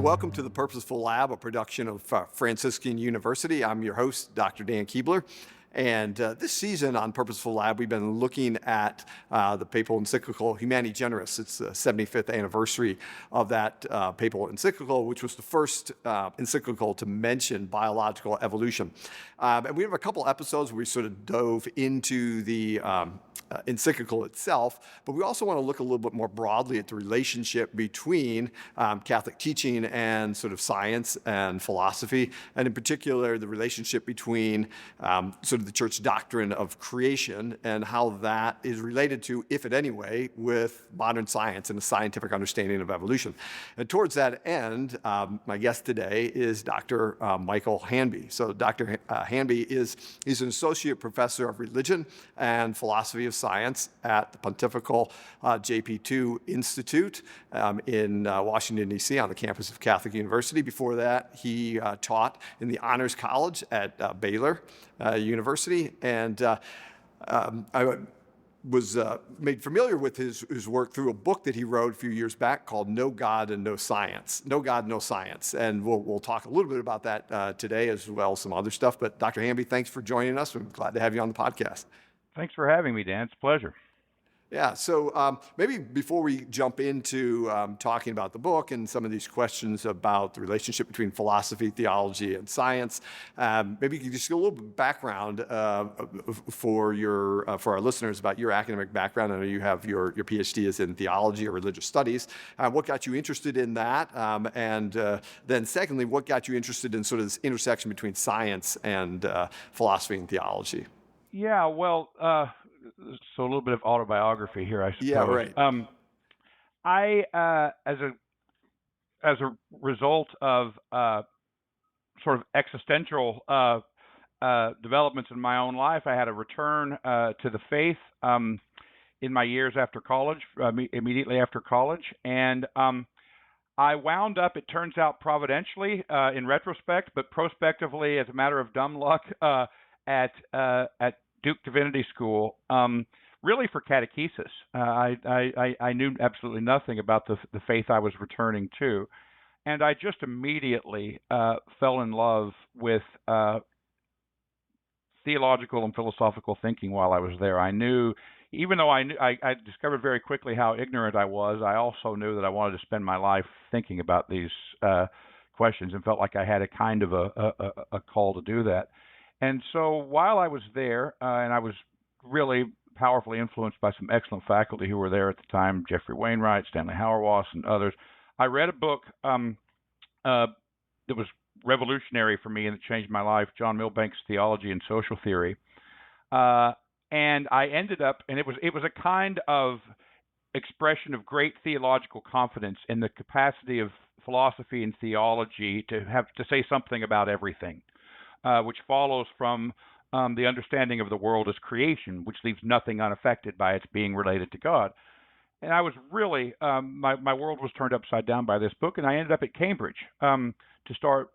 welcome to the Purposeful Lab, a production of Franciscan University. I'm your host, Dr. Dan Keebler. And this season on Purposeful Lab, we've been looking at the papal encyclical Humani Generis. It's the 75th anniversary of that papal encyclical, which was the first encyclical to mention biological evolution. And we have a couple episodes where we sort of dove into the encyclical itself, but we also want to look a little bit more broadly at the relationship between Catholic teaching and sort of science and philosophy, and in particular the relationship between sort of the church doctrine of creation and how that is related to, if in any way, with modern science and a scientific understanding of evolution. And towards that end, my guest today is Dr. Michael Hanby. So Dr. Hanby he's an associate professor of religion and philosophy of science at the Pontifical JP2 Institute in Washington, D.C. on the campus of Catholic University. Before that, he taught in the Honors College at Baylor University. And I was made familiar with his work through a book that he wrote a few years back called No God and No Science. No God, No Science. And we'll talk a little bit about that today, as well as some other stuff. But Dr. Hanby, thanks for joining us. I'm glad to have you on the podcast. Thanks for having me, Dan. It's a pleasure. Yeah, so maybe before we jump into talking about the book and some of these questions about the relationship between philosophy, theology, and science, maybe you could just give a little bit of background for our listeners about your academic background. I know you have your PhD is in theology or religious studies. What got you interested in that? And then secondly, what got you interested in sort of this intersection between science and philosophy and theology? Yeah, well, so a little bit of autobiography here, I suppose. Yeah, right. I, as a result of sort of existential developments in my own life, I had a return to the faith in my years after college, immediately after college, and I wound up, it turns out providentially in retrospect, but prospectively as a matter of dumb luck, at Duke Divinity School, really for catechesis. I knew absolutely nothing about the faith I was returning to, and I just immediately fell in love with theological and philosophical thinking while I was there. I knew, even though I discovered very quickly how ignorant I was, I also knew that I wanted to spend my life thinking about these questions and felt like I had a kind of a call to do that. And so while I was there, and I was really powerfully influenced by some excellent faculty who were there at the time, Jeffrey Wainwright, Stanley Hauerwas, and others, I read a book that was revolutionary for me and it changed my life, John Milbank's Theology and Social Theory. And I ended up, and it was a kind of expression of great theological confidence in the capacity of philosophy and theology to say something about everything. Which follows from the understanding of the world as creation, which leaves nothing unaffected by its being related to God. And I was really, my world was turned upside down by this book, and I ended up at Cambridge to start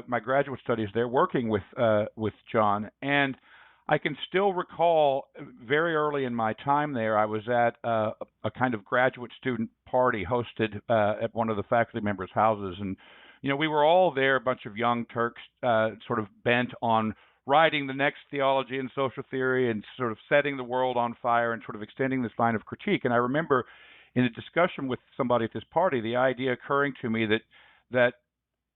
my graduate studies there, working with John. And I can still recall very early in my time there, I was at a kind of graduate student party hosted at one of the faculty members' houses, and we were all there, a bunch of young Turks, sort of bent on writing the next theology and social theory and sort of setting the world on fire and sort of extending this line of critique. And I remember in a discussion with somebody at this party, the idea occurring to me that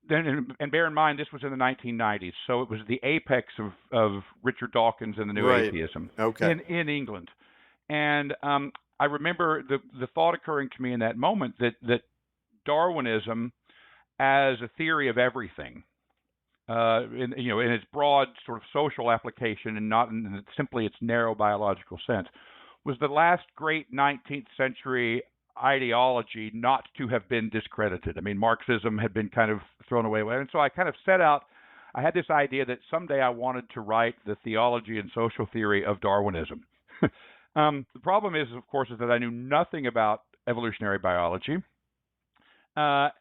then, and bear in mind, this was in the 1990s, so it was the apex of Richard Dawkins and the New Atheism in England. And I remember the thought occurring to me in that moment that Darwinism as a theory of everything, in its broad sort of social application and not in simply its narrow biological sense, was the last great 19th century ideology not to have been discredited. I mean, Marxism had been kind of thrown away. And so I kind of set out, I had this idea that someday I wanted to write the theology and social theory of Darwinism. The problem is, of course, is that I knew nothing about evolutionary biology. It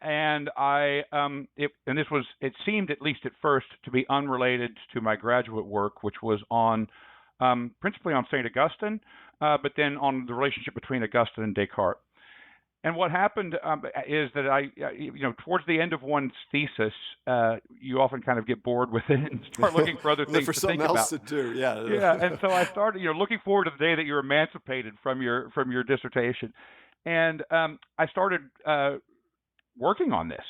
seemed, at least at first, to be unrelated to my graduate work, which was on principally on St. Augustine, but then on the relationship between Augustine and Descartes. And what happened is that towards the end of one's thesis, you often kind of get bored with it and start looking for other Look things for to something think else about. to do. Yeah. Yeah, and so I started, looking forward to the day that you're emancipated from your dissertation, and I started working on this,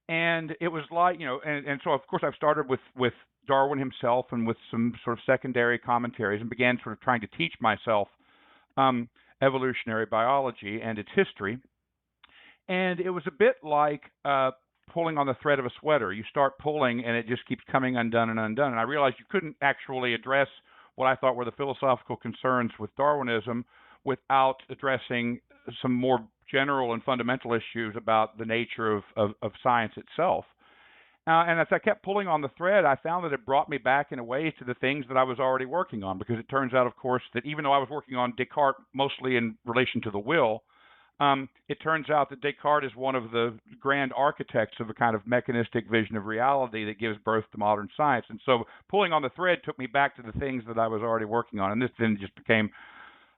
and it was like, and so of course I've started with Darwin himself and with some sort of secondary commentaries, and began sort of trying to teach myself um, evolutionary biology and its history. And it was a bit like pulling on the thread of a sweater. You start pulling, and it just keeps coming undone and undone. And I realized you couldn't actually address what I thought were the philosophical concerns with Darwinism without addressing some more general and fundamental issues about the nature of science itself. And as I kept pulling on the thread, I found that it brought me back in a way to the things that I was already working on, because it turns out, of course, that even though I was working on Descartes mostly in relation to the will, it turns out that Descartes is one of the grand architects of a kind of mechanistic vision of reality that gives birth to modern science. And so pulling on the thread took me back to the things that I was already working on. And this then just became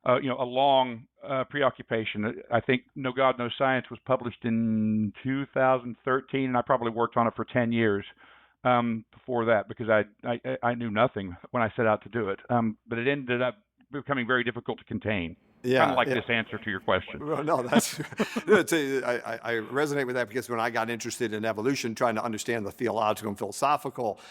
a long preoccupation. I think No God, No Science was published in 2013, and I probably worked on it for 10 years before that, because I knew nothing when I set out to do it. But it ended up becoming very difficult to contain. Kind of like this answer to your question. Well, no, I resonate with that, because when I got interested in evolution, trying to understand the theological and philosophical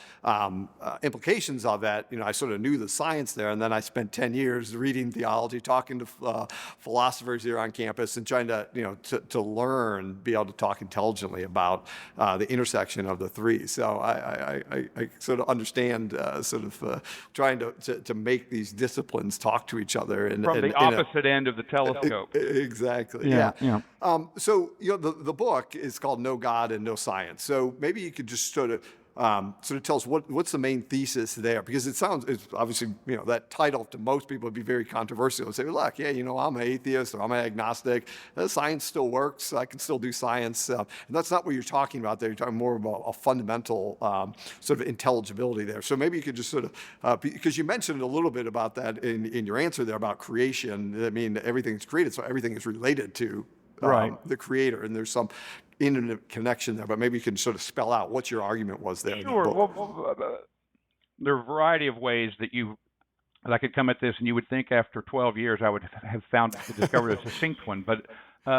implications of that, I sort of knew the science there, and then I spent 10 years reading theology, talking to philosophers here on campus, and trying to, to learn, be able to talk intelligently about the intersection of the three. So I sort of understand trying to make these disciplines talk to each other from the opposite end of the telescope. Exactly. Yeah. So the book is called No God and No Science. So maybe you could just sort of tell us what's the main thesis there, because it's obviously, that title to most people would be very controversial. They say, well, look, yeah, I'm an atheist, or I'm an agnostic. Science still works. I can still do science. And that's not what you're talking about there. You're talking more about a fundamental sort of intelligibility there. So maybe you could just sort of, because you mentioned a little bit about that in your answer there about creation. I mean, everything's created, so everything is related to the creator, and there's some internet connection there, but maybe you can sort of spell out what your argument was there. Sure. Well, there are a variety of ways that I could come at this, and you would think after 12 years I would have discovered a succinct one, but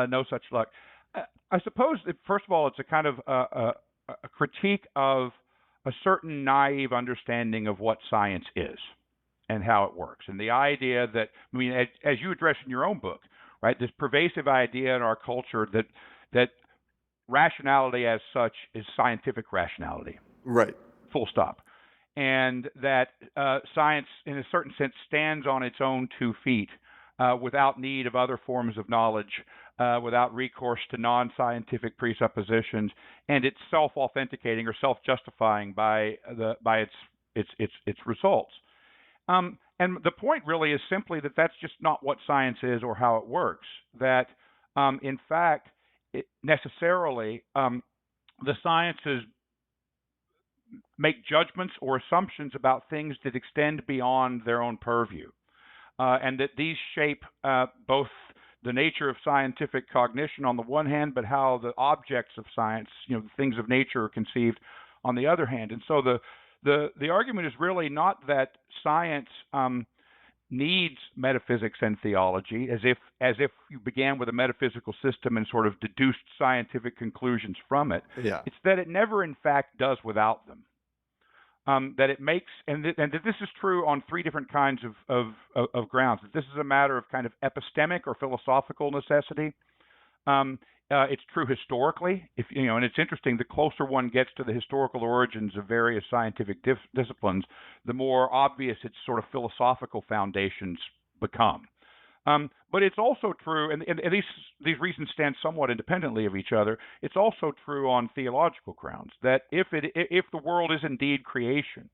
no such luck. I suppose that, first of all, it's a kind of a critique of a certain naive understanding of what science is and how it works, and the idea that, as you address in your own book, right, this pervasive idea in our culture that rationality as such is scientific rationality. Right. Full stop. And that science, in a certain sense, stands on its own 2 feet without need of other forms of knowledge, without recourse to non-scientific presuppositions, and it's self-authenticating or self-justifying by its results. And the point really is simply that that's just not what science is or how it works. That, in fact, necessarily, the sciences make judgments or assumptions about things that extend beyond their own purview, and that these shape both the nature of scientific cognition on the one hand, but how the objects of science, the things of nature, are conceived on the other hand. And so the argument is really not that science needs metaphysics and theology, as if you began with a metaphysical system and sort of deduced scientific conclusions from it. Yeah. It's that it never, in fact, does without them. That it makes, and that this is true on 3 different kinds of grounds. That this is a matter of kind of epistemic or philosophical necessity. It's true historically, and it's interesting. The closer one gets to the historical origins of various scientific disciplines, the more obvious its sort of philosophical foundations become. But it's also true, and these reasons stand somewhat independently of each other. It's also true on theological grounds that if the world is indeed creation,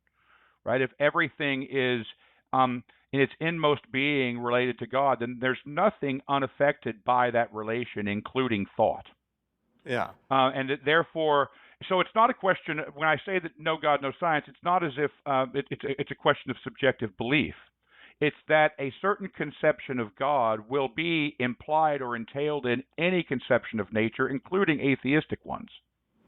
right? If everything is in its inmost being related to God, then there's nothing unaffected by that relation, including thought. Yeah. And therefore, so it's not a question. When I say that no God, no science, it's not as if it's a question of subjective belief. It's that a certain conception of God will be implied or entailed in any conception of nature, including atheistic ones.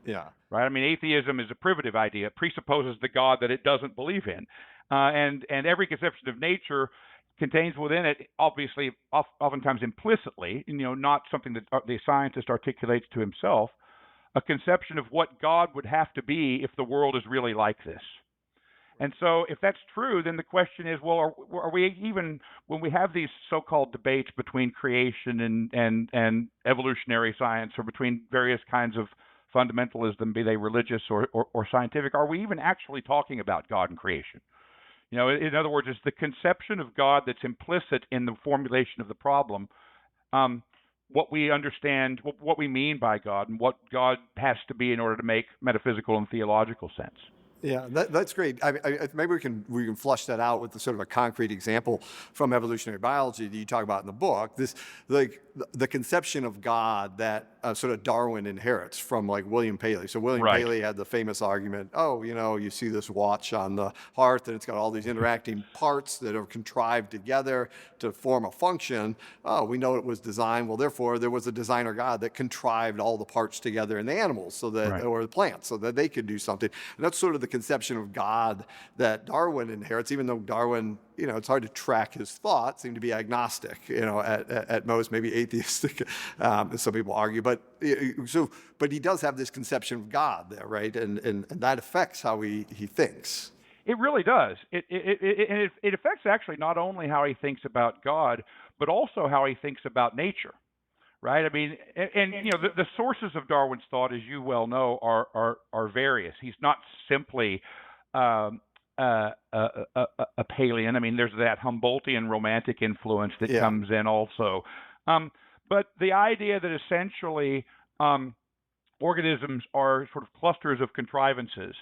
Yeah. Right? I mean, atheism is a privative idea. It presupposes the God that it doesn't believe in. And every conception of nature contains within it, obviously, oftentimes implicitly, not something that the scientist articulates to himself, a conception of what God would have to be if the world is really like this. And so, if that's true, then the question is, well, are we even, when we have these so-called debates between creation and evolutionary science, or between various kinds of fundamentalism, be they religious or scientific, are we even actually talking about God and creation? In other words, is the conception of God that's implicit in the formulation of the problem what we understand, what we mean by God, and what God has to be in order to make metaphysical and theological sense? Yeah, that's great. Maybe we can flush that out with the sort of a concrete example from evolutionary biology that you talk about in the book. This, like the conception of God that sort of Darwin inherits from like William Paley. So William Right. Paley had the famous argument, oh, you see this watch on the hearth and it's got all these interacting parts that are contrived together to form a function. Oh, we know it was designed. Well, therefore, there was a designer God that contrived all the parts together in the animals Right. or the plants so that they could do something. And that's sort of the conception of God that Darwin inherits, even though Darwin, it's hard to track his thought, seemed to be agnostic, at most, maybe atheistic, as some people argue. But he does have this conception of God there, right? And that affects how he thinks. It really does. It affects actually not only how he thinks about God, but also how he thinks about nature. Right. I mean, and the sources of Darwin's thought, as you well know, are various. He's not simply a Palean. I mean, there's that Humboldtian romantic influence that comes in also. But the idea that essentially organisms are sort of clusters of contrivances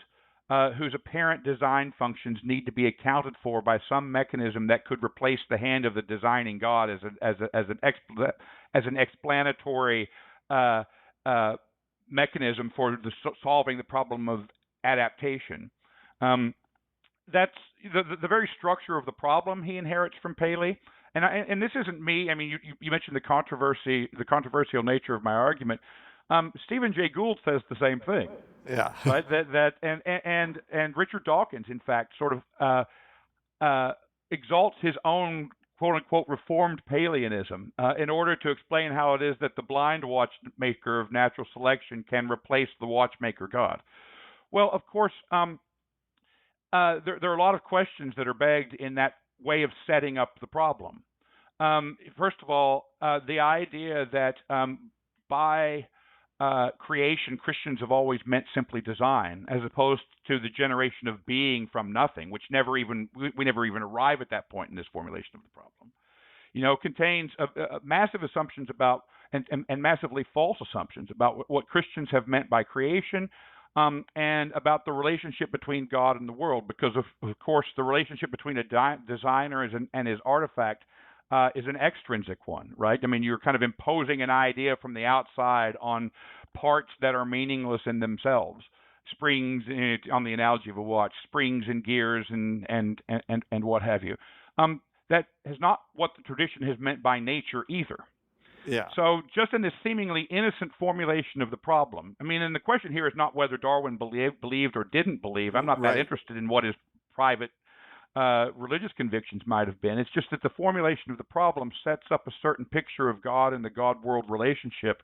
whose apparent design functions need to be accounted for by some mechanism that could replace the hand of the designing God as an explanatory mechanism for solving the problem of adaptation. That's the very structure of the problem he inherits from Paley. And this isn't me. I mean, you mentioned the controversial nature of my argument. Stephen Jay Gould says the same thing. Yeah. Right. And Richard Dawkins, in fact, sort of exalts his own quote unquote reformed Paleanism in order to explain how it is that the blind watchmaker of natural selection can replace the watchmaker God. Well, of course, there are a lot of questions that are begged in that way of setting up the problem. First of all, the idea that by creation, Christians have always meant simply design, as opposed to the generation of being from nothing, which we never even arrive at that point in this formulation of the problem. Contains massive assumptions about and massively false assumptions about what Christians have meant by creation, and about the relationship between God and the world, because of course the relationship between a designer and his artifact is an extrinsic one, right? I mean, you're kind of imposing an idea from the outside on parts that are meaningless in themselves. Springs, on the analogy of a watch, springs and gears and what have you. That is not what the tradition has meant by nature either. Yeah. So just in this seemingly innocent formulation of the problem, I mean, and the question here is not whether Darwin believed or didn't believe. I'm not that interested in what his private religious convictions might have been. It's just that the formulation of the problem sets up a certain picture of God and the God-world relationship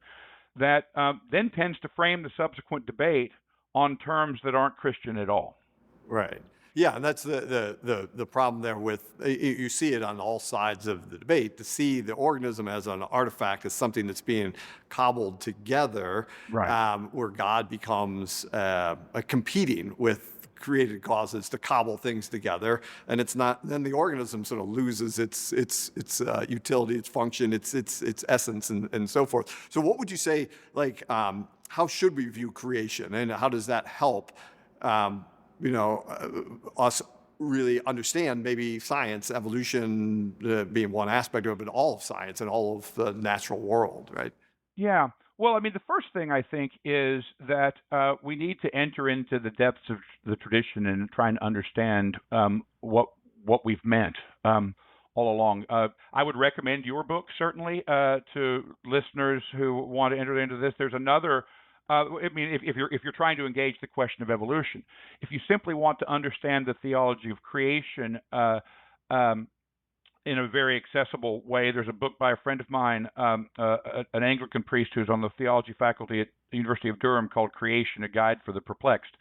that then tends to frame the subsequent debate on terms that aren't Christian at all. Right. Yeah, and that's the problem there with, you see it on all sides of the debate, to see the organism as an artifact, as something that's being cobbled together, right. Where God becomes competing with created causes to cobble things together, and it's not. Then the organism sort of loses its utility, its function, its essence, and so forth. So, what would you say? Like, how should we view creation, and how does that help? Us really understand maybe science, evolution being one aspect of it, but all of science and all of the natural world, right? Yeah. Well, I mean, the first thing I think is that we need to enter into the depths of the tradition and try and understand what we've meant. all along. I would recommend your book certainly to listeners who want to enter into this. There's another. I mean, if you're trying to engage the question of evolution, if you simply want to understand the theology of creation um, in a very accessible way, there's a book by a friend of mine, an Anglican priest who's on the theology faculty at the University of Durham, called "Creation: A Guide for the Perplexed,"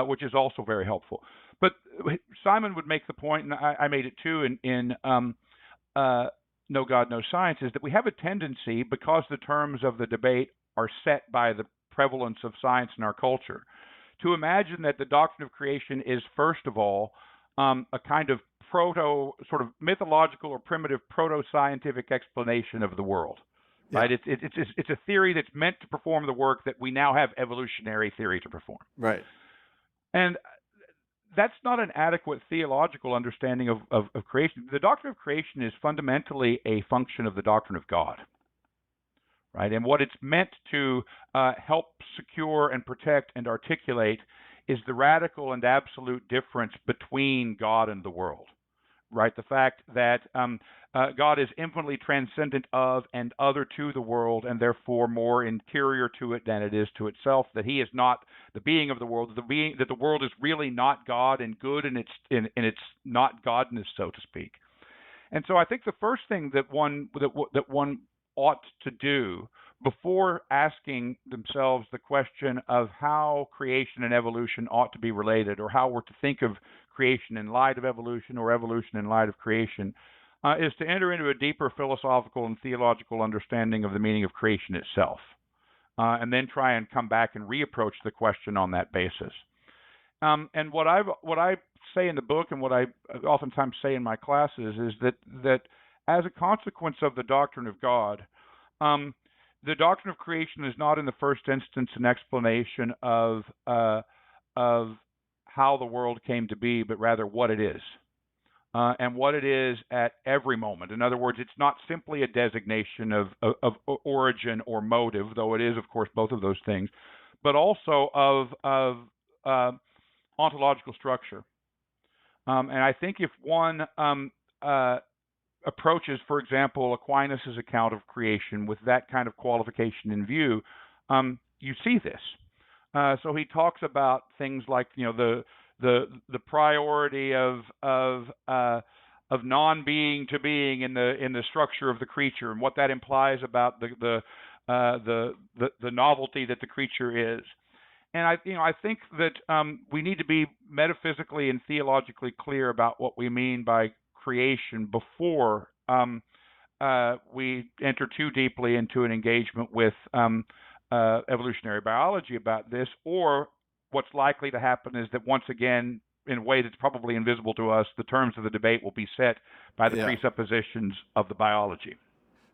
which is also very helpful. But Simon would make the point, and I made it too in No God, No Science, is that we have a tendency, because the terms of the debate are set by the prevalence of science in our culture, to imagine that the doctrine of creation is, first of all, a kind of sort of mythological or primitive proto-scientific explanation of the world. Right? Yeah. It's a theory that's meant to perform the work that we now have evolutionary theory to perform. Right. And that's not an adequate theological understanding of creation. The doctrine of creation is fundamentally a function of the doctrine of God, right? And what it's meant to help secure and protect and articulate is the radical and absolute difference between God and the world, right? The fact that God is infinitely transcendent of and other to the world, and therefore more interior to it than it is to itself. That He is not the being of the world. That the world is really not God and good in its not godness, so to speak. And so I think the first thing that one ought to do before asking themselves the question of how creation and evolution ought to be related, or how we're to think of creation in light of evolution or evolution in light of creation, is to enter into a deeper philosophical and theological understanding of the meaning of creation itself, and then try and come back and reapproach the question on that basis. And what I say in the book, and what I oftentimes say in my classes, is that as a consequence of the doctrine of God, the doctrine of creation is not in the first instance an explanation of how the world came to be, but rather what it is, and what it is at every moment. In other words, it's not simply a designation of origin or motive, though it is, of course, both of those things, but also of ontological structure. And I think if one approaches, for example, Aquinas' account of creation with that kind of qualification in view, you see this. So he talks about things like, the priority of non-being to being in the structure of the creature, and what that implies about the novelty that the creature is. And I think that we need to be metaphysically and theologically clear about what we mean by creation before we enter too deeply into an engagement with evolutionary biology about this. Or what's likely to happen is that, once again, in a way that's probably invisible to us, the terms of the debate will be set by the presuppositions of the biology.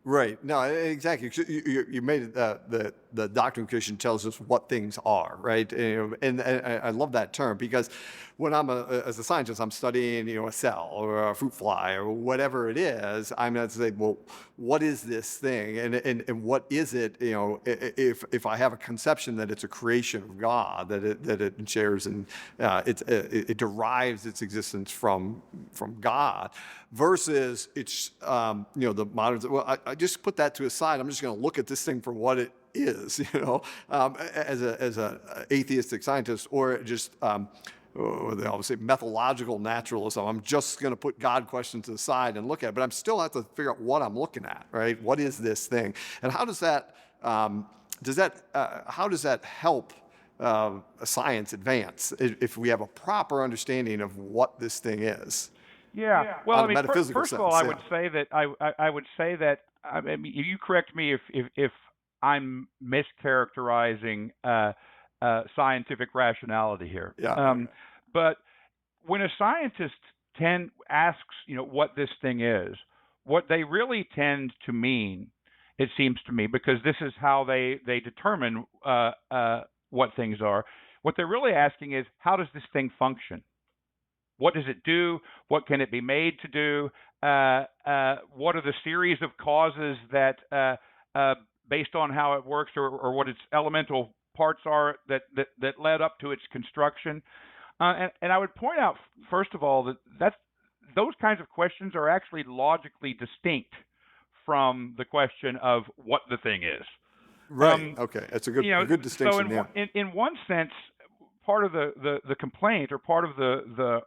Right. No, exactly. You made it, the doctrine of creation tells us what things are, right? And I love that term, because when as a scientist, I'm studying, a cell or a fruit fly or whatever it is, I'm going to say, well, what is this thing? And what is it, if I have a conception that it's a creation of God, that it shares and it derives its existence from God, versus it's, the modern, well, I just put that to a side. I'm just going to look at this thing for what it is, as an atheistic scientist, or just, they always say methodological naturalism. I'm just going to put God questions to the side and look at it, but I'm still have to figure out what I'm looking at, right? What is this thing? And how does that, how does that help science advance if we have a proper understanding of what this thing is? Yeah. Well, first of all, I would say that I would say that, I mean, you correct me if I'm mischaracterizing scientific rationality here. Yeah. But when a scientist asks, what this thing is, what they really tend to mean, it seems to me, because this is how they determine what things are. What they're really asking is, how does this thing function? What does it do? What can it be made to do? What are the series of causes that, based on how it works, or what its elemental parts are that led up to its construction? And I would point out, first of all, that those kinds of questions are actually logically distinct from the question of what the thing is. Right. Okay. That's a You know, good so distinction. Yeah. in one sense, part of the complaint, or part of the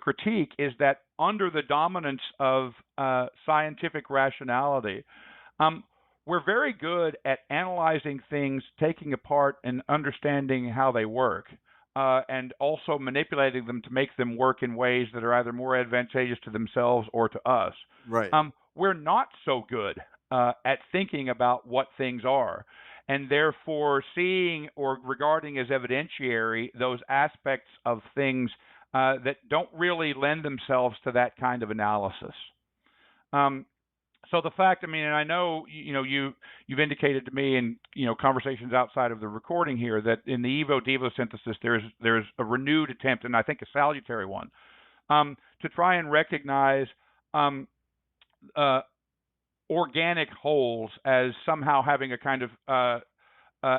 critique, is that under the dominance of scientific rationality, we're very good at analyzing things, taking apart and understanding how they work, and also manipulating them to make them work in ways that are either more advantageous to themselves or to us. Right. We're not so good at thinking about what things are, and therefore seeing or regarding as evidentiary those aspects of things that don't really lend themselves to that kind of analysis. So the fact, I mean, and I know, you've indicated to me in, conversations outside of the recording here, that in the Evo-Devo synthesis, there's a renewed attempt, and I think a salutary one, to try and recognize organic wholes as somehow having a kind of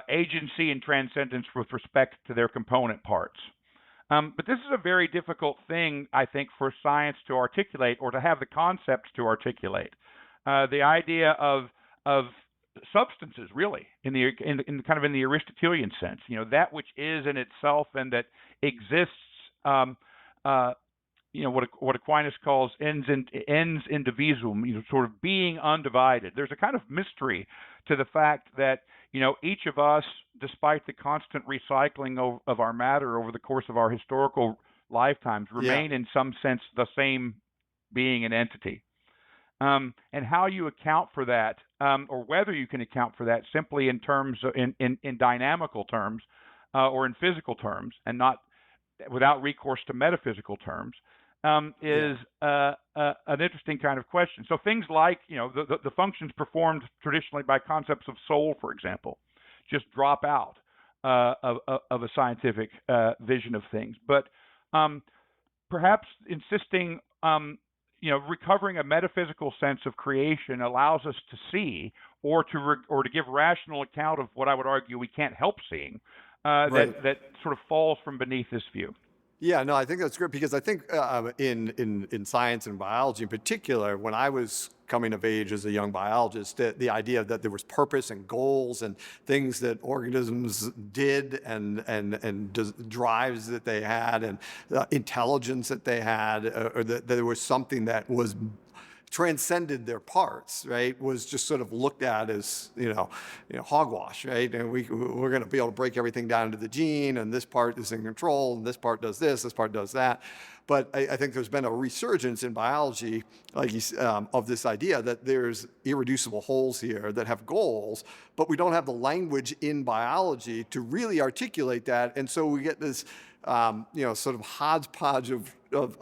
agency and transcendence with respect to their component parts. But this is a very difficult thing, I think, for science to articulate, or to have the concepts to articulate. The idea of substances, really, in the Aristotelian sense, that which is in itself and that exists, what Aquinas calls ens indivisum, sort of being undivided. There's a kind of mystery to the fact that, each of us, despite the constant recycling of our matter over the course of our historical lifetimes, remain in some sense the same being and entity. And how you account for that, or whether you can account for that simply in terms of, in dynamical terms, or in physical terms, and not without recourse to metaphysical terms, is an interesting kind of question. So things like, the functions performed traditionally by concepts of soul, for example, just drop out of a scientific vision of things. But perhaps insisting, recovering a metaphysical sense of creation allows us to see, or to give rational account of what I would argue we can't help seeing, that sort of falls from beneath this view. Yeah, no, I think that's great, because I think in science and biology in particular, when I was coming of age as a young biologist, the idea that there was purpose and goals and things that organisms did, and drives that they had, and intelligence that they had, or that there was something that was transcended their parts, right, was just sort of looked at as, hogwash, right? And we're going to be able to break everything down into the gene, and this part is in control, and this part does this part does that. But I think there's been a resurgence in biology, of this idea that there's irreducible wholes here that have goals, but we don't have the language in biology to really articulate that. And so we get this, sort of hodgepodge of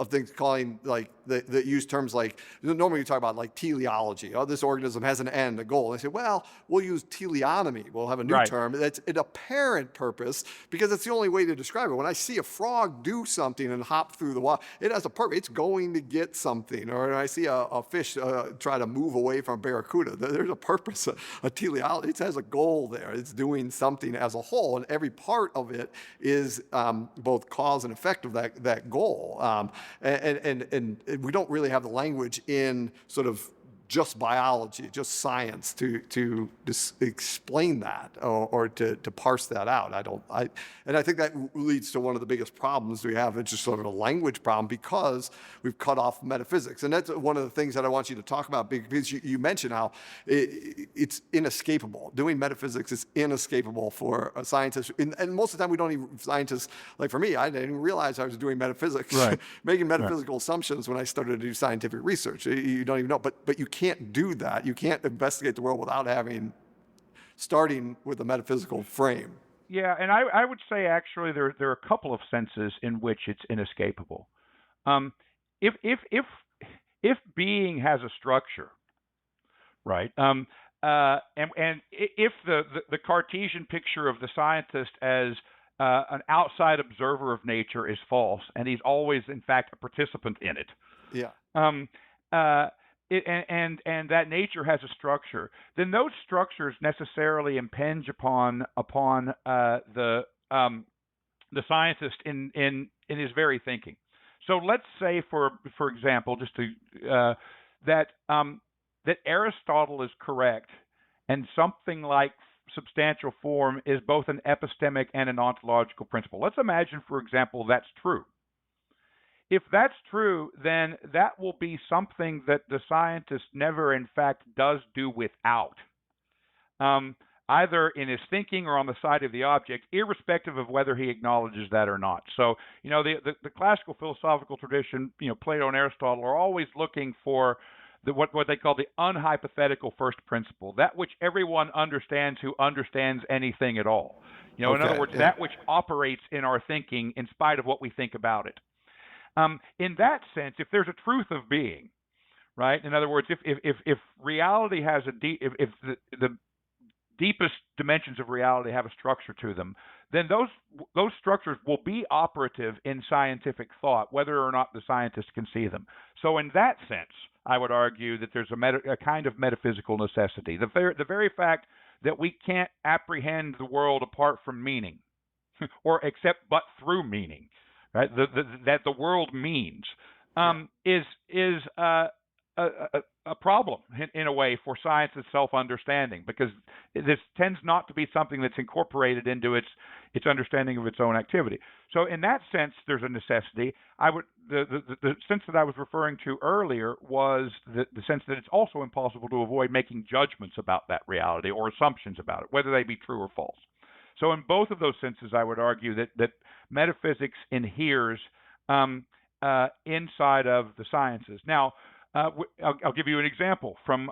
things, calling, like, that use terms like, normally we talk about like teleology. Oh, this organism has an end, a goal. And they say, well, we'll use teleonomy. We'll have a new term that's an apparent purpose, because it's the only way to describe it. When I see a frog do something and hop through the water, it has a purpose. It's going to get something. Or when I see a fish try to move away from a barracuda, there's a purpose, a teleology. It has a goal there. It's doing something as a whole, and every part of it is both cause and effect of that goal. And we don't really have the language in sort of just biology, just science to explain that, or to parse that out. And I think that leads to one of the biggest problems we have. It's just sort of a language problem, because we've cut off metaphysics. And that's one of the things that I want you to talk about, because you mentioned how it's inescapable. Doing metaphysics is inescapable for a scientist. And most of the time we don't even, scientists, like for me, I didn't even realize I was doing metaphysics, making metaphysical assumptions when I started to do scientific research. You don't even know, but you can't do that. You can't investigate the world without starting with a metaphysical frame. Yeah, and I would say actually there are a couple of senses in which it's inescapable. If being has a structure, right? And if the Cartesian picture of the scientist as an outside observer of nature is false, and he's always in fact a participant in it. Yeah. And that nature has a structure, then those structures necessarily impinge upon the scientist in his very thinking. So let's say, for example, just to that that Aristotle is correct, and something like substantial form is both an epistemic and an ontological principle. Let's imagine, for example, that's true. If that's true, then that will be something that the scientist never, in fact, does do without, either in his thinking or on the side of the object, irrespective of whether he acknowledges that or not. So, the classical philosophical tradition, Plato and Aristotle, are always looking for what they call the unhypothetical first principle, that which everyone understands who understands anything at all. In other words, that which operates in our thinking in spite of what we think about it. In that sense, if there's a truth of being, right? In other words, if reality has if the deepest dimensions of reality have a structure to them, then those structures will be operative in scientific thought, whether or not the scientist can see them. So in that sense, I would argue that there's a kind of metaphysical necessity. The very fact that we can't apprehend the world apart from meaning, or except but through meaning, right? That the world means is a problem in a way for science's self-understanding, because this tends not to be something that's incorporated into its understanding of its own activity. So in that sense, there's a necessity. The sense that I was referring to earlier was the sense that it's also impossible to avoid making judgments about that reality or assumptions about it, whether they be true or false. So in both of those senses, I would argue that metaphysics inheres inside of the sciences. Now, I'll give you an example from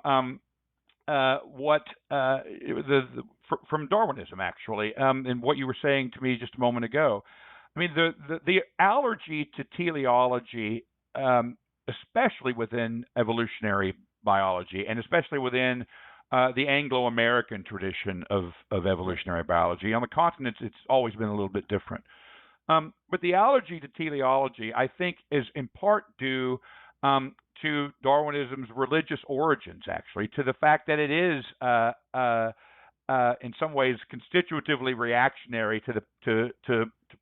from Darwinism, actually, and what you were saying to me just a moment ago. I mean, the allergy to teleology, especially within evolutionary biology, and especially within the Anglo-American tradition of evolutionary biology. On the continents, it's always been a little bit different. But the allergy to teleology, I think, is in part due to Darwinism's religious origins, actually, to the fact that it is, in some ways, constitutively reactionary to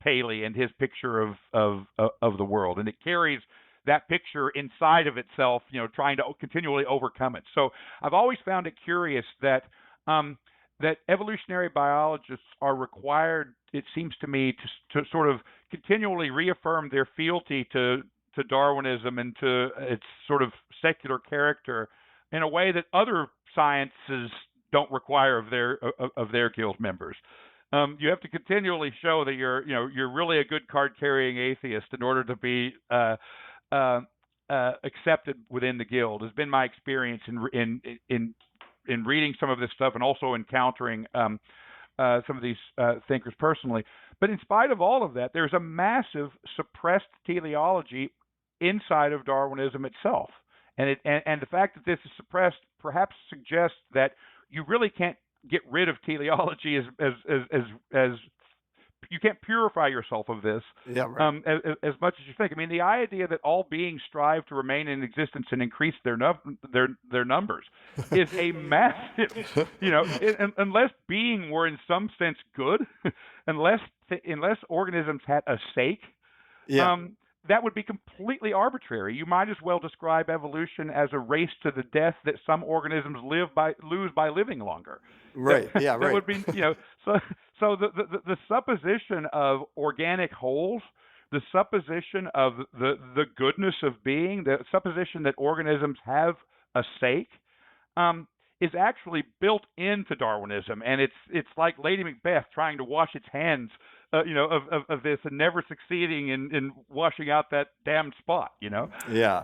Paley and his picture of the world, and it carries that picture inside of itself, trying to continually overcome it. So I've always found it curious that that evolutionary biologists are required, it seems to me, to sort of continually reaffirm their fealty to Darwinism and to its sort of secular character in a way that other sciences don't require of their guild members. You have to continually show that you're really a good card-carrying atheist in order to be accepted within the guild. Has been my experience in reading some of this stuff and also encountering some of these thinkers personally. But in spite of all of that, there's a massive suppressed teleology inside of Darwinism itself, and the fact that this is suppressed perhaps suggests that you really can't get rid of teleology as you can't purify yourself of this as much as you think. I mean, the idea that all beings strive to remain in existence and increase their numbers is a massive, unless being were in some sense good, unless organisms had a sake, that would be completely arbitrary. You might as well describe evolution as a race to the death that some organisms lose by living longer. Right. Yeah. That right. would be, So the supposition of organic wholes, the supposition of the goodness of being, the supposition that organisms have a sake, is actually built into Darwinism, and it's like Lady Macbeth trying to wash its hands, of this and never succeeding in washing out that damned spot. Yeah.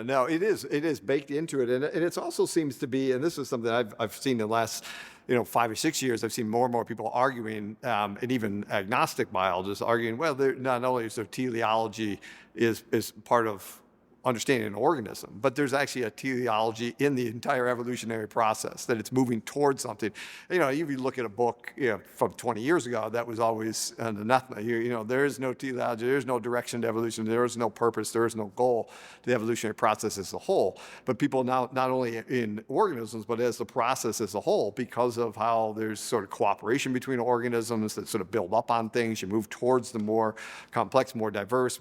No, it is baked into it, and it also seems to be, and this is something I've seen in the last 5 or 6 years. I've seen more and more people arguing, and even agnostic biologists arguing, well, not only is there teleology is part of understanding an organism, but there's actually a teleology in the entire evolutionary process, that it's moving towards something. If you look at a book from 20 years ago, that was always an anathema. There is no teleology, there is no direction to evolution, there is no purpose, there is no goal to the evolutionary process as a whole. But people now, not only in organisms, but as the process as a whole, because of how there's sort of cooperation between organisms that sort of build up on things, you move towards the more complex, more diverse,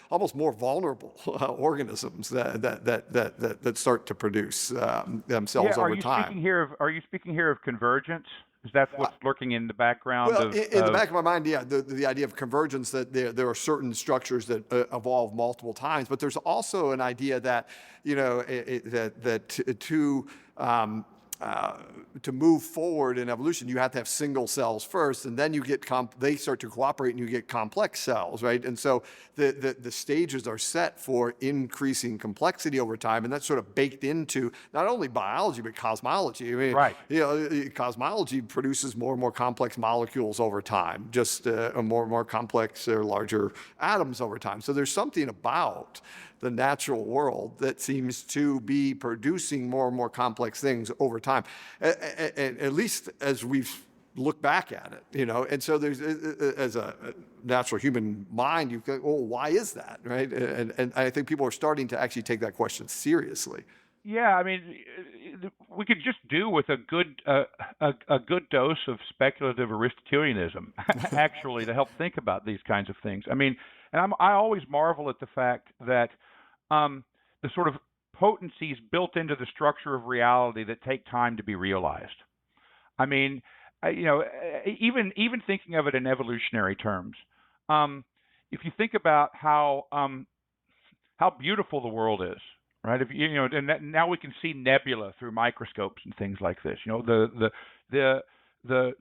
almost more vulnerable organisms that start to produce themselves over time. Are you speaking here of convergence? Is that what's lurking in the background? Well, in the back of my mind, yeah, the idea of convergence, that there are certain structures that evolve multiple times, but there's also an idea that to move forward in evolution, you have to have single cells first, and then they start to cooperate, and you get complex cells, right? And so the stages are set for increasing complexity over time, and that's sort of baked into not only biology but cosmology. I mean, right. Cosmology produces more and more complex molecules over time, just more and more complex or larger atoms over time. So there's something about the natural world that seems to be producing more and more complex things over time, at least as we've looked back at it, And so there's, as a natural human mind, you go, well, why is that, right? And I think people are starting to actually take that question seriously. Yeah, I mean, we could just do with a good dose of speculative Aristotelianism, actually, to help think about these kinds of things. I mean, and I always marvel at the fact that the sort of potencies built into the structure of reality that take time to be realized. I mean, even thinking of it in evolutionary terms, if you think about how beautiful the world is, right? If and now we can see nebula through microscopes and things like this. The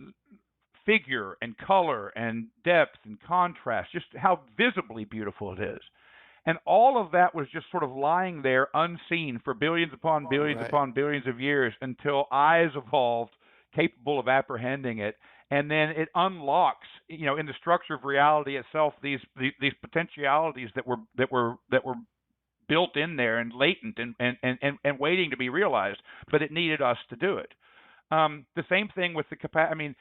figure and color and depth and contrast, just how visibly beautiful it is. And all of that was just sort of lying there unseen for billions upon billions upon billions of years until eyes evolved capable of apprehending it. And then it unlocks, in the structure of reality itself, these potentialities that were built in there and latent and waiting to be realized, but it needed us to do it. The same thing with the capacity. I mean,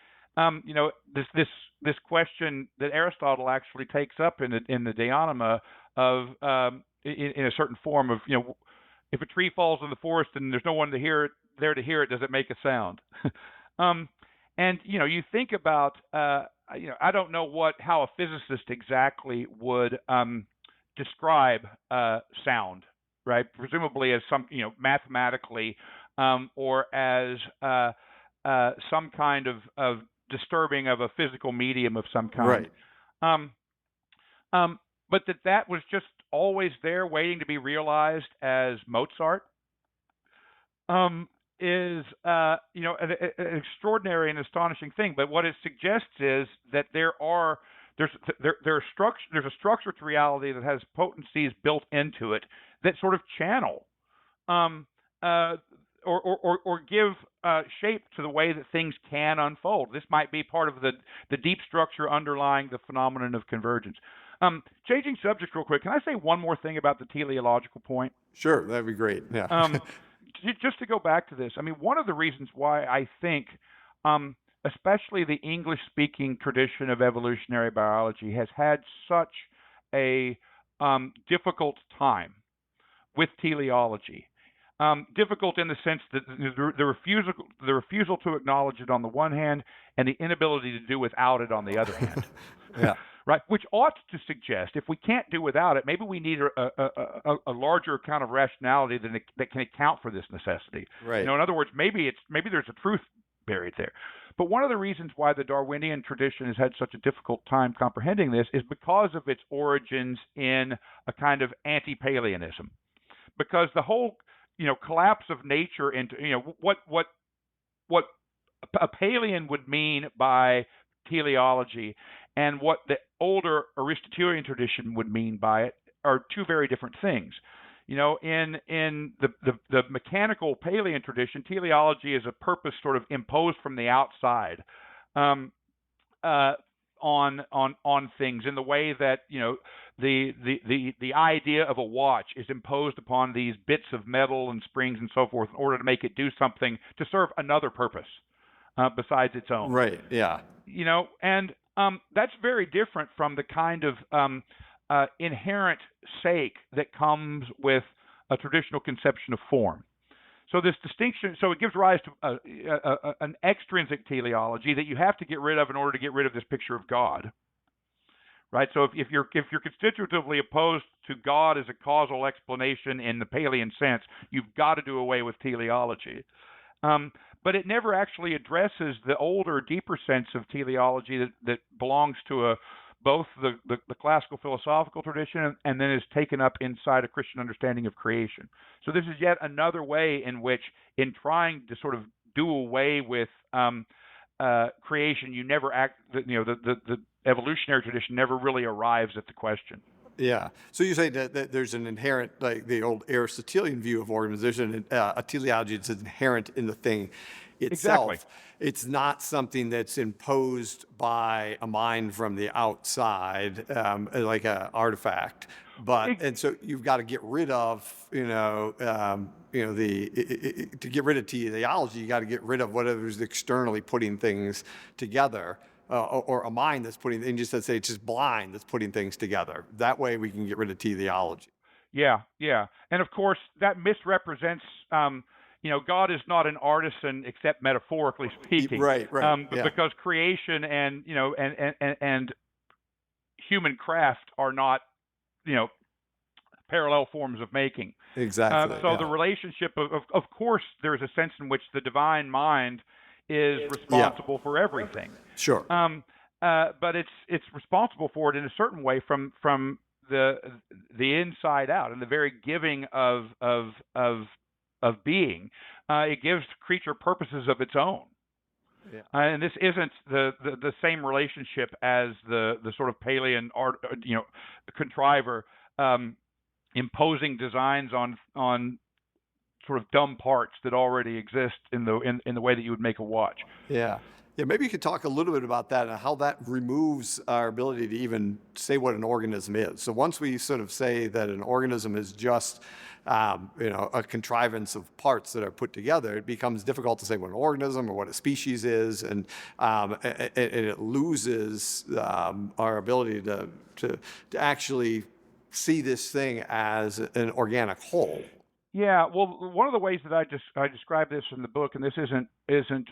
this question that Aristotle actually takes up in the De Anima of in a certain form of, if a tree falls in the forest and there's no one to hear it, does it make a sound? And you think about I don't know how a physicist exactly would describe sound, right? Presumably as some mathematically or as some kind of disturbing of a physical medium of some kind. Right. But that was just always there waiting to be realized as Mozart is an extraordinary and astonishing thing. But what it suggests is that there's a structure to reality that has potencies built into it that sort of channel or give shape to the way that things can unfold. This might be part of the deep structure underlying the phenomenon of convergence. Changing subject real quick, can I say one more thing about the teleological point? Sure, that'd be great. Yeah. Just to go back to this, I mean, one of the reasons why I think, especially the English-speaking tradition of evolutionary biology has had such a difficult time with teleology. Difficult in the sense that the refusal to acknowledge it on the one hand, and the inability to do without it on the other hand. Yeah. Right, which ought to suggest if we can't do without it, maybe we need a larger kind of rationality that can account for this necessity. Right. In other words, maybe there's a truth buried there. But one of the reasons why the Darwinian tradition has had such a difficult time comprehending this is because of its origins in a kind of anti-Paleanism, because the whole collapse of nature into what a Palean would mean by teleology and what the older Aristotelian tradition would mean by it are two very different things. In the mechanical Palean tradition, teleology is a purpose sort of imposed from the outside. on things in the way that the idea of a watch is imposed upon these bits of metal and springs and so forth in order to make it do something to serve another purpose besides its own. Right. Yeah. And that's very different from the kind of inherent sake that comes with a traditional conception of form. So this distinction, so it gives rise to an extrinsic teleology that you have to get rid of in order to get rid of this picture of God, right? So if you're constitutively opposed to God as a causal explanation in the Palean sense, you've got to do away with teleology. But it never actually addresses the older, deeper sense of teleology that belongs to both the classical philosophical tradition and then is taken up inside a Christian understanding of creation. So this is yet another way in which, in trying to sort of do away with creation, you never the evolutionary tradition never really arrives at the question. Yeah. So you say that there's an inherent, like the old Aristotelian view of organization, a teleology that's inherent in the thing itself. Exactly. It's not something that's imposed by a mind from the outside, like an artifact. And so you've got to get rid of, to get rid of teleology, you got to get rid of whatever's externally putting things together. Or a mind that's putting, and just let's say it's just blind that's putting things together. That way we can get rid of teleology. Yeah. And of course, that misrepresents, God is not an artisan except metaphorically speaking. Right. Because creation and human craft are not, parallel forms of making. Exactly. The relationship of course, there's a sense in which the divine mind is responsible for everything. Sure. But it's responsible for it in a certain way from the inside out, and the very giving of being. It gives creature purposes of its own. Yeah. And this isn't the same relationship as the sort of Palean art, contriver imposing designs on sort of dumb parts that already exist in the way that you would make a watch. Yeah. Maybe you could talk a little bit about that and how that removes our ability to even say what an organism is. So once we sort of say that an organism is just, a contrivance of parts that are put together, it becomes difficult to say what an organism or what a species is, and it loses our ability to actually see this thing as an organic whole. Yeah, well, one of the ways that I describe this in the book, and this isn't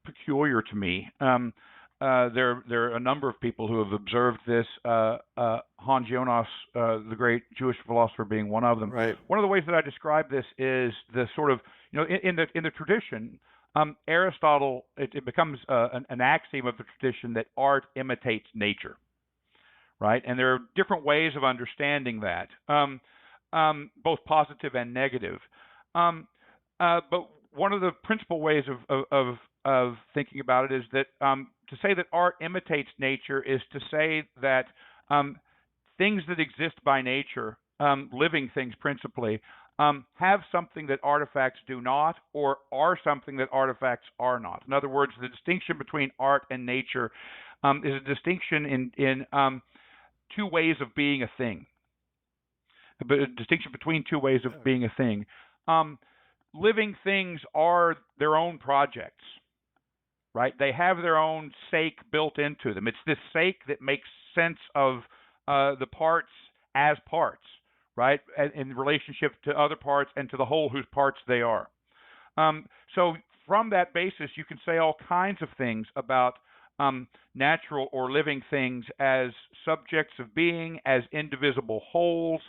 peculiar to me. There are a number of people who have observed this. Hans Jonas, the great Jewish philosopher, being one of them. Right. One of the ways that I describe this is the sort of in the tradition, Aristotle. It becomes an axiom of the tradition that art imitates nature, right? And there are different ways of understanding that. Both positive and negative. But one of the principal ways of thinking about it is that to say that art imitates nature is to say that things that exist by nature, living things principally, have something that artifacts do not, or are something that artifacts are not. In other words, the distinction between art and nature is a distinction in two ways of being a thing. But a distinction between two ways of being a thing. Living things are their own projects, right? They have their own sake built into them. It's this sake that makes sense of the parts as parts, right? In relationship to other parts and to the whole whose parts they are. So from that basis, you can say all kinds of things about natural or living things as subjects of being, as indivisible wholes,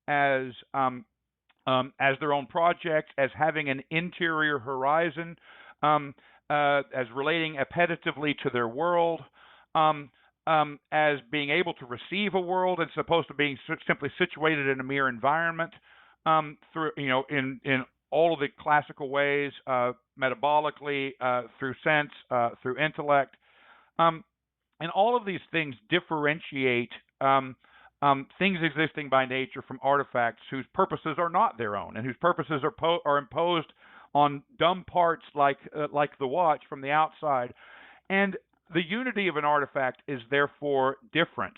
as their own projects, as having an interior horizon, as relating appetitively to their world, as being able to receive a world as opposed to being simply situated in a mere environment, through in all of the classical ways, metabolically, through sense, through intellect, and all of these things differentiate things existing by nature from artifacts whose purposes are not their own and whose purposes are imposed on dumb parts like the watch from the outside. And the unity of an artifact is therefore different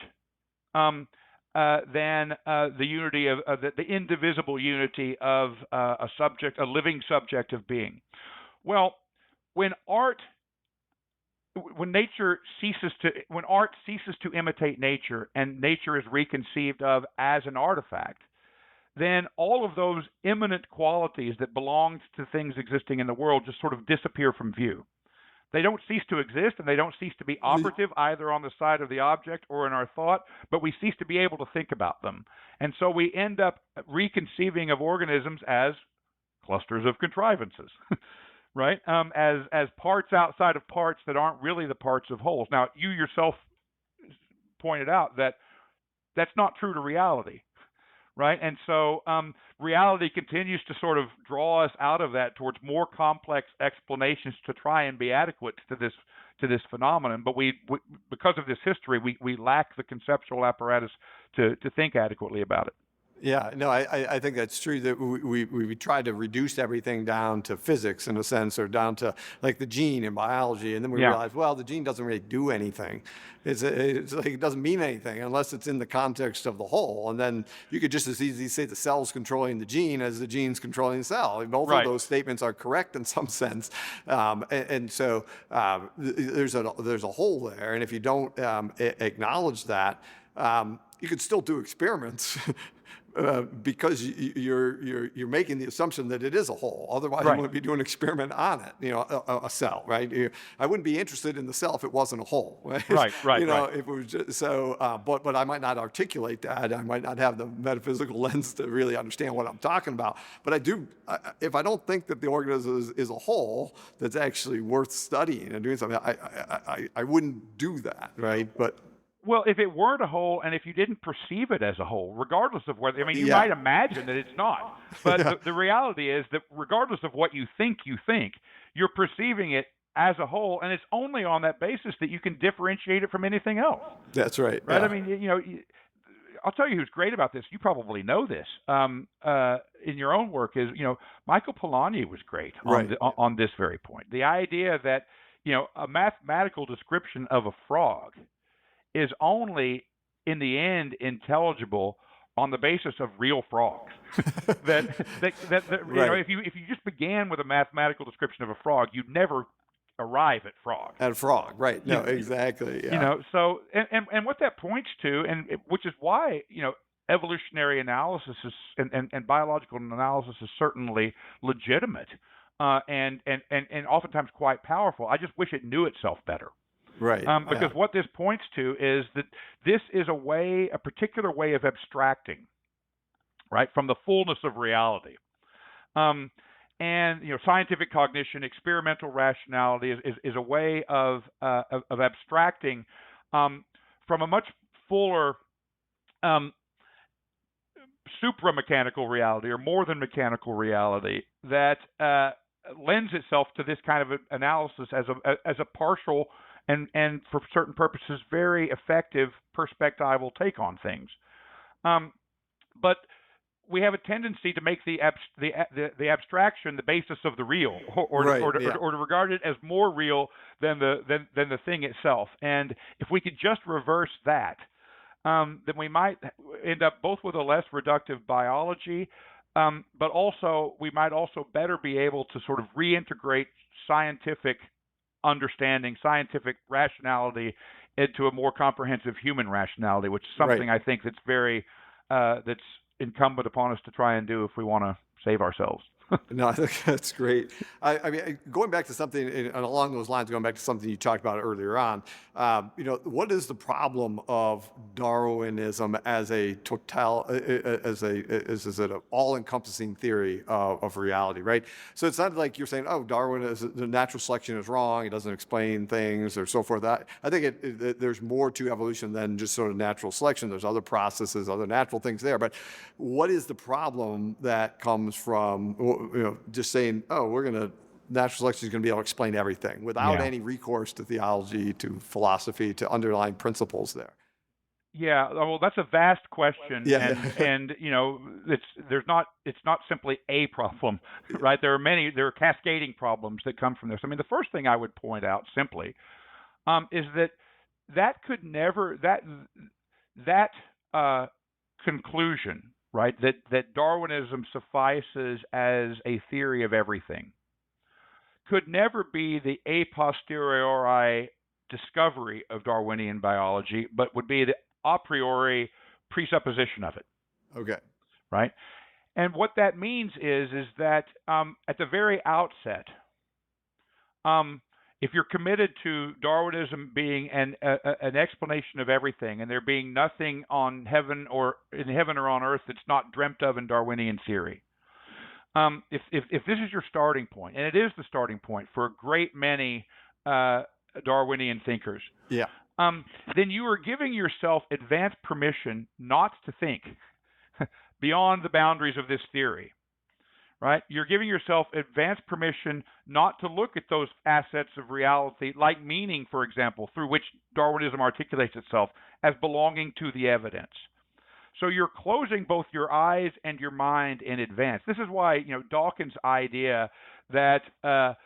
than the unity of the indivisible unity of a subject, a living subject of being. Well, when art when art ceases to imitate nature and nature is reconceived of as an artifact, then all of those immanent qualities that belonged to things existing in the world just sort of disappear from view. They don't cease to exist, and they don't cease to be operative either on the side of the object or in our thought, but we cease to be able to think about them. And so we end up reconceiving of organisms as clusters of contrivances, right? As parts outside of parts that aren't really the parts of wholes. Now, you yourself pointed out that that's not true to reality, right? And so reality continues to sort of draw us out of that towards more complex explanations to try and be adequate to this phenomenon. But we because of this history, we lack the conceptual apparatus to think adequately about it. Yeah, no, I think that's true that we try to reduce everything down to physics in a sense, or down to like the gene in biology, and then we realize, well, the gene doesn't really do anything. It's like it doesn't mean anything unless it's in the context of the whole. And then you could just as easily say the cell's controlling the gene as the gene's controlling the cell. Both of those statements are correct in some sense, and so there's a hole there. And if you don't acknowledge that, you could still do experiments. Because you're making the assumption that it is a whole. Otherwise, you wouldn't be doing an experiment on it. A cell, right? I wouldn't be interested in the cell if it wasn't a whole. Right. If it was just, so. But I might not articulate that. I might not have the metaphysical lens to really understand what I'm talking about. But I do. If I don't think that the organism is a whole that's actually worth studying and doing something, I wouldn't do that, right? But. Well, if it weren't a whole, and if you didn't perceive it as a whole, regardless of whether, I mean, you might imagine that it's not, but the reality is that regardless of what you think, you're perceiving it as a whole, and it's only on that basis that you can differentiate it from anything else. That's right. Right? Yeah. I mean, I'll tell you who's great about this. You probably know this in your own work. Is Michael Polanyi was great on this very point. The idea that a mathematical description of a frog is only in the end intelligible on the basis of real frogs. If you just began with a mathematical description of a frog, you'd never arrive at frog. At a frog, right? No, exactly. Yeah. So and what that points to, which is why evolutionary analysis is and biological analysis is certainly legitimate and oftentimes quite powerful. I just wish it knew itself better. Right. Because what this points to is that this is a particular way of abstracting, right, from the fullness of reality. And scientific cognition, experimental rationality is a way of abstracting from a much fuller supramechanical reality, or more than mechanical reality, that lends itself to this kind of analysis as a partial and for certain purposes very effective perspectival take on things. But we have a tendency to make the abstraction the basis of the real, or to regard it as more real than the thing itself. And if we could just reverse that, then we might end up both with a less reductive biology, but also we might also better be able to sort of reintegrate scientific understanding, scientific rationality into a more comprehensive human rationality, which is something I think that's very that's incumbent upon us to try and do if we want to save ourselves. No, I think that's great. I mean, going back to something and along those lines, going back to something you talked about earlier on, what is the problem of Darwinism as an all-encompassing theory of reality, right? So it's not like you're saying, oh, the natural selection is wrong, it doesn't explain things or so forth. I think there's more to evolution than just sort of natural selection. There's other processes, other natural things there. But what is the problem that comes from just saying, oh, natural selection is going to be able to explain everything without any recourse to theology, to philosophy, to underlying principles there? Yeah, well, that's a vast question, and it's not simply a problem, right? There are cascading problems that come from this. I mean, the first thing I would point out simply is that could never that conclusion, right? That Darwinism suffices as a theory of everything, could never be the a posteriori discovery of Darwinian biology, but would be the a priori presupposition of it, Okay. right? And what that means is that at the very outset, if you're committed to Darwinism being an explanation of everything, and there being nothing in heaven or on earth that's not dreamt of in Darwinian theory, if this is your starting point, and it is the starting point for a great many Darwinian thinkers, Yeah. then you are giving yourself advance permission not to think beyond the boundaries of this theory, right? You're giving yourself advance permission not to look at those assets of reality, like meaning, for example, through which Darwinism articulates itself, as belonging to the evidence. So you're closing both your eyes and your mind in advance. This is why, Dawkins' idea that that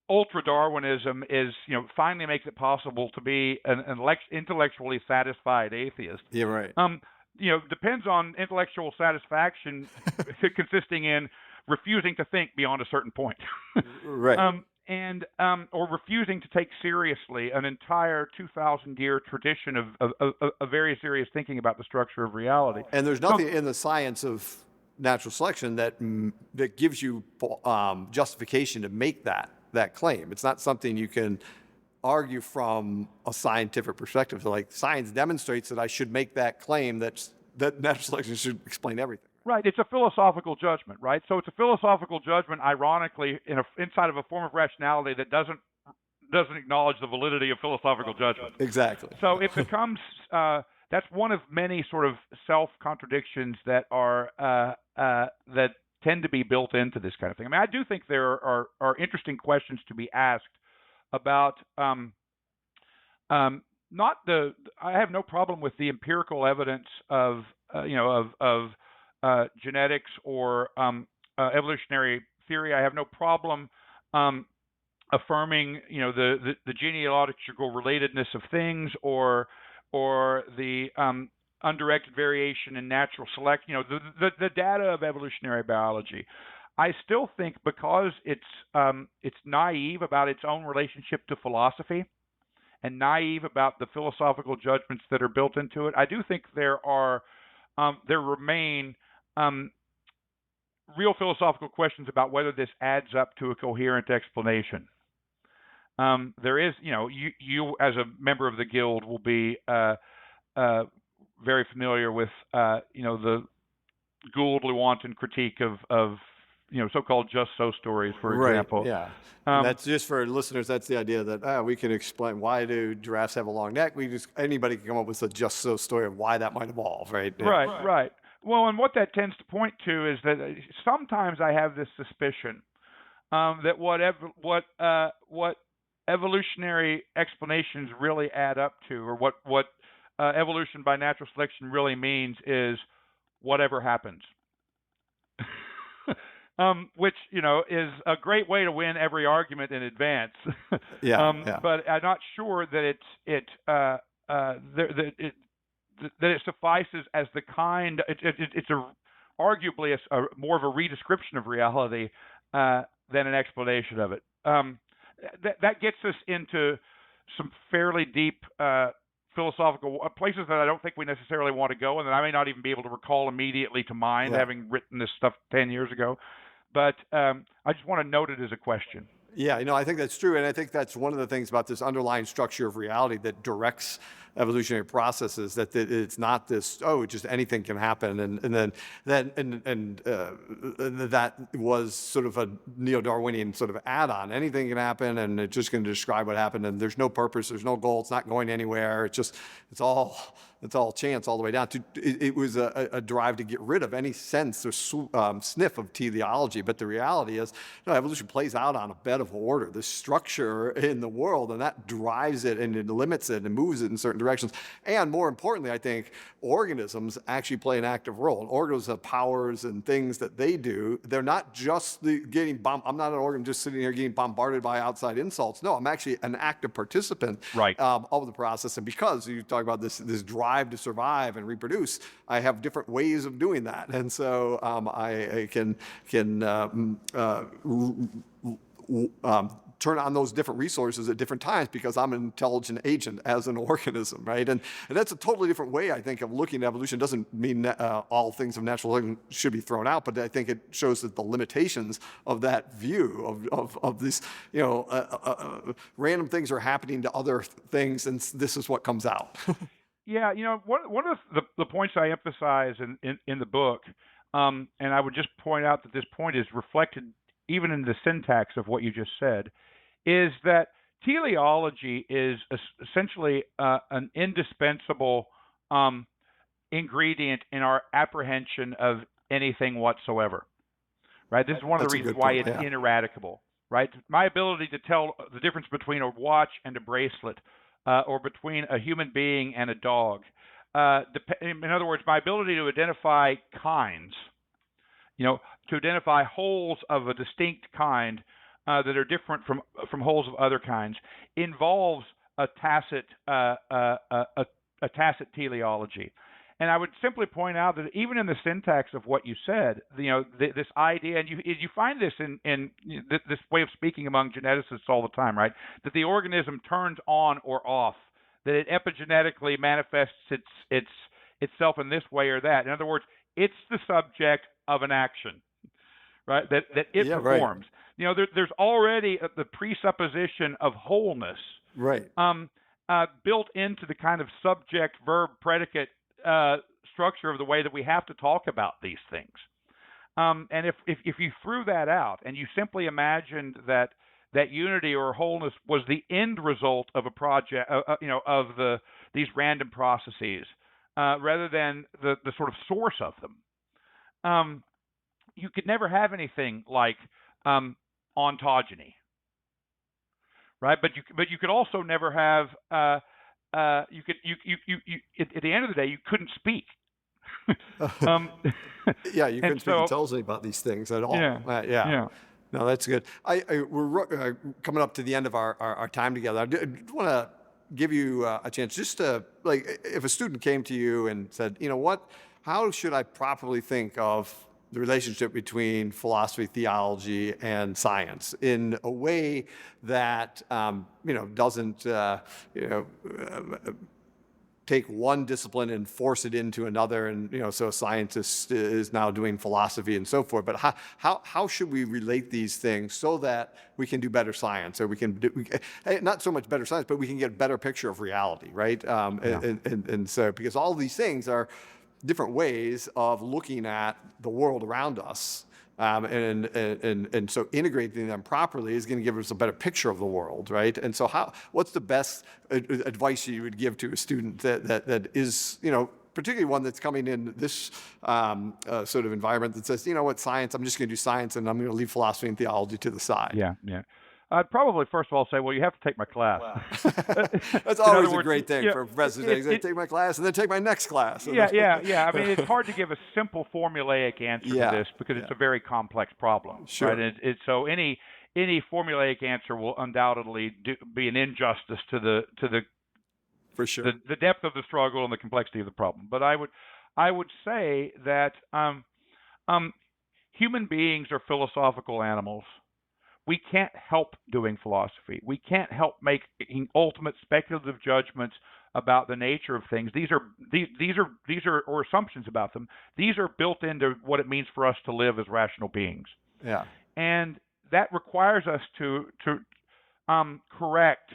ultra-Darwinism is, finally makes it possible to be an intellectually satisfied atheist. Yeah, right. Depends on intellectual satisfaction consisting in refusing to think beyond a certain point. Right. Or refusing to take seriously an entire 2,000-year tradition of very serious thinking about the structure of reality. And there's nothing in the science of natural selection that gives you justification to make that claim. It's not something you can argue from a scientific perspective. So, like, science demonstrates that I should make that claim that natural selection should explain everything. Right. It's a philosophical judgment, right? So it's a philosophical judgment, ironically, inside of a form of rationality that doesn't acknowledge the validity of philosophical judgment. Exactly. So it becomes that's one of many sort of self-contradictions that are that tend to be built into this kind of thing. I mean, I do think there are interesting questions to be asked about not the. I have no problem with the empirical evidence of genetics or evolutionary theory. I have no problem affirming, the genealogical relatedness of things or the undirected variation in natural selection. The data of evolutionary biology. I still think because it's naive about its own relationship to philosophy and naive about the philosophical judgments that are built into it. I do think there remain real philosophical questions about whether this adds up to a coherent explanation. There is, you as a member of the Guild will be very familiar with, the Gould-Lewontin critique of so-called just so stories, for example. Right, yeah. And that's just for listeners, that's the idea that we can explain why do giraffes have a long neck. Anybody can come up with a just so story of why that might evolve, right? Yeah. Right. Well, and what that tends to point to is that sometimes I have this suspicion that what evolutionary explanations really add up to, or what evolution by natural selection really means, is whatever happens. Which is a great way to win every argument in advance. Yeah. But I'm not sure that it suffices as the kind. It's arguably more of a redescription of reality than an explanation of it. That gets us into some fairly deep philosophical places that I don't think we necessarily want to go, and that I may not even be able to recall immediately to mind, having written this stuff 10 years ago. But I just want to note it as a question. Yeah, I think that's true. And I think that's one of the things about this underlying structure of reality that directs evolutionary processes, that it's not this, just anything can happen. And that was sort of a neo-Darwinian sort of add-on. Anything can happen, and it's just going to describe what happened. And there's no purpose, there's no goal, it's not going anywhere. It's all It's all chance all the way down to it was a drive to get rid of any sense or sniff of teleology. But the reality is, evolution plays out on a bed of order, the structure in the world, and that drives it and it limits it and moves it in certain directions. And more importantly, I think organisms actually play an active role. And organisms have powers and things that they do. They're not just getting I'm not an organism just sitting here getting bombarded by outside insults. No, I'm actually an active participant Right. Of the process. And because you talk about this drive to survive and reproduce, I have different ways of doing that. And so I can turn on those different resources at different times because I'm an intelligent agent as an organism, right? And that's a totally different way, I think, of looking at evolution. It doesn't mean all things of natural selection should be thrown out, but I think it shows that the limitations of that view of this, random things are happening to other things, and this is what comes out. Yeah, one of the points I emphasize in the book, and I would just point out that this point is reflected even in the syntax of what you just said, is that teleology is essentially an indispensable ingredient in our apprehension of anything whatsoever. Right? This is one of the reasons why it's ineradicable. Right? My ability to tell the difference between a watch and a bracelet, or between a human being and a dog. In other words, my ability to identify kinds, to identify wholes of a distinct kind that are different from wholes of other kinds, involves a tacit teleology. And I would simply point out that even in the syntax of what you said, this idea, and you find this in this way of speaking among geneticists all the time, right? That the organism turns on or off, that it epigenetically manifests itself in this way or that. In other words, it's the subject of an action, right? That it performs. Right. There's already the presupposition of wholeness, right? Built into the kind of subject, verb, predicate structure of the way that we have to talk about these things. And if you threw that out and you simply imagined that unity or wholeness was the end result of a project, of these random processes, rather than the sort of source of them, you could never have anything like ontogeny, right? But you could also never have at the end of the day, you couldn't speak. Yeah, you couldn't speak intelligently about these things at all. Yeah. No, that's good. We're coming up to the end of our time together. I want to give you a chance just to, if a student came to you and said, how should I properly think of the relationship between philosophy, theology, and science in a way that doesn't take one discipline and force it into another, and so a scientist is now doing philosophy and so forth. But how should we relate these things so that we can do better science, or we can not so much better science, but we can get a better picture of reality, right? And so because all these things are different ways of looking at the world around us, and so integrating them properly is going to give us a better picture of the world, right? And so what's the best advice you would give to a student that is, particularly one that's coming in this sort of environment that says, science, I'm just going to do science and I'm going to leave philosophy and theology to the side? Yeah. I'd probably first of all say, well, you have to take my class. Wow. That's always a great thing for professors. Take my class and then take my next class. Yeah. I mean, it's hard to give a simple formulaic answer to this because it's a very complex problem. Sure. Right? So any formulaic answer will undoubtedly be an injustice to the for sure the depth of the struggle and the complexity of the problem. But I would say that human beings are philosophical animals. We can't help doing philosophy. We can't help making ultimate speculative judgments about the nature of things. These are or assumptions about them. These are built into what it means for us to live as rational beings. Yeah. And that requires us to correct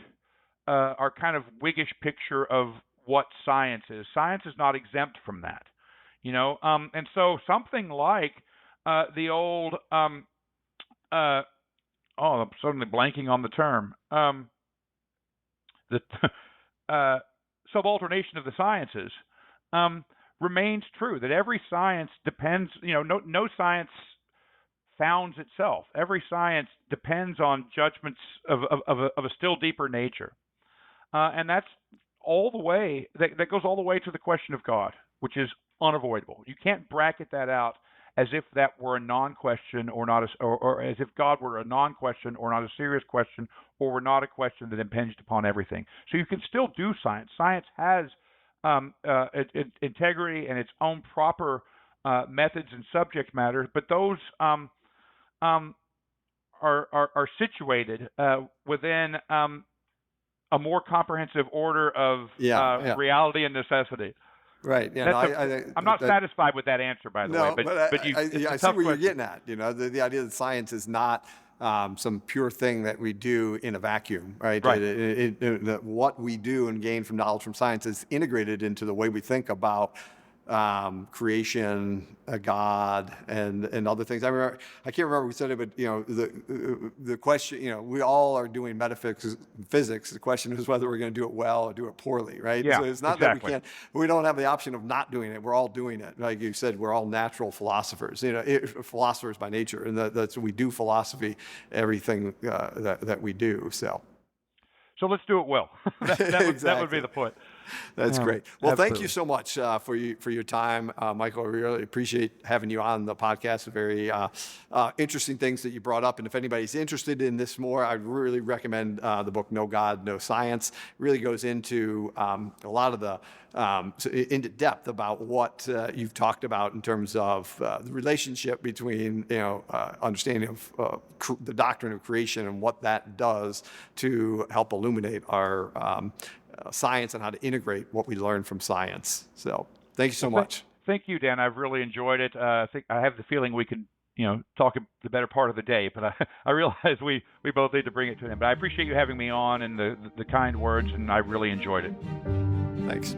our kind of Whiggish picture of what science is. Science is not exempt from that, And so something like the old I'm suddenly blanking on the term. The subalternation of the sciences remains true. That every science depends. No science founds itself. Every science depends on judgments of a still deeper nature. And that's all the way, that goes all the way to the question of God, which is unavoidable. You can't bracket that out as if that were a non-question or not, or as if God were a non-question or not a serious question, or were not a question that impinged upon everything. So you can still do science. Science has integrity and its own proper methods and subject matter, but those are situated within a more comprehensive order of reality and necessity. Right. Yeah. I'm not satisfied with that answer, by the way. But I see where you're getting at. The idea that science is not some pure thing that we do in a vacuum, right? Right. What we do and gain from knowledge from science is integrated into the way we think about creation, God, and other things. I can't remember we said it, but the question, we all are doing metaphysics. The question is whether we're going to do it well or do it poorly, right? Yeah, so it's not exactly. that we don't have the option of not doing it. We're all doing it. Like you said, we're all natural philosophers, philosophers by nature, and that's we do philosophy, everything that we do. So let's do it well. That would be the point. That's great. Well, absolutely. Thank you so much for your time, Michael. I really appreciate having you on the podcast. Very interesting things that you brought up. And if anybody's interested in this more, I'd really recommend the book No God, No Science. It really goes into a lot of the into depth about what you've talked about in terms of the relationship between understanding of the doctrine of creation and what that does to help illuminate our science and how to integrate what we learn from science. So thank you so much. Thank you, Dan. I've really enjoyed it. I have the feeling we could, talk the better part of the day, but I realize we both need to bring it to an end. But I appreciate you having me on and the kind words, and I really enjoyed it. Thanks.